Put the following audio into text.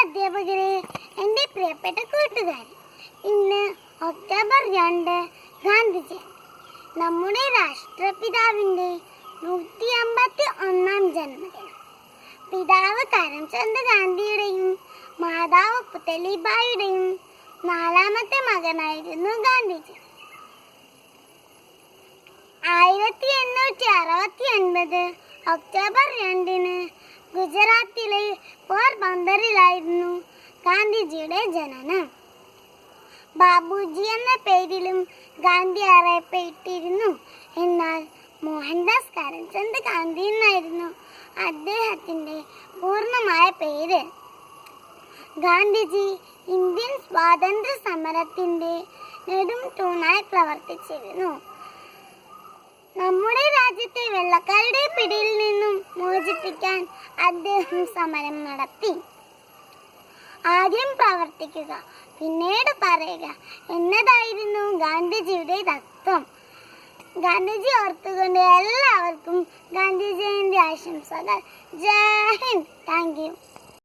അധ്യാപകരെ, എൻ്റെ പ്രിയപ്പെട്ട കൂട്ടുകാരെ, ഇന്ന് ഒക്ടോബർ 2 ഗാന്ധിജി, നമ്മുടെ രാഷ്ട്രപിതാവിൻ്റെ 151 ജന്മദിനം. പിതാവ് കരംചന്ദ് ഗാന്ധിയുടെയും മാതാവ് പുതലിബായിയുടെയും 4ാമത്തെ മകനായിരുന്നു ഗാന്ധിജി. 1869 ഒക്ടോബർ 2 ഗുജറാത്തിലെ പോർബന്തറിലായിരുന്നു ഗാന്ധിജിയുടെ ജനനം. ബാബുജി എന്ന പേരിലും ഗാന്ധി അറിയപ്പെട്ടിരുന്നു. എന്നാൽ മോഹൻദാസ് കരംചന്ദ് ഗാന്ധി എന്നായിരുന്നു അദ്ദേഹത്തിൻ്റെ പൂർണ്ണമായ പേര്. ഗാന്ധിജി ഇന്ത്യൻ സ്വാതന്ത്ര്യ സമരത്തിൻ്റെ നെടും തൂണായി പ്രവർത്തിച്ചിരുന്നു. നമ്മുടെ രാജ്യത്തെ വെള്ളക്കാരുടെ പിടിയിൽ നിന്നും മോചിപ്പിക്കാൻ അദ്ദേഹം സമരം നടത്തി. ആദ്യം പ്രവർത്തിക്കുക, പിന്നീട് പറയുക എന്നതായിരുന്നു ഗാന്ധിജിയുടെ തത്വം. ഗാന്ധിജി ഓർത്തുകൊണ്ട് എല്ലാവർക്കും ഗാന്ധി ജയന്തി ആശംസകൾ. ജയ് ഹിന്ദ്. Thank U.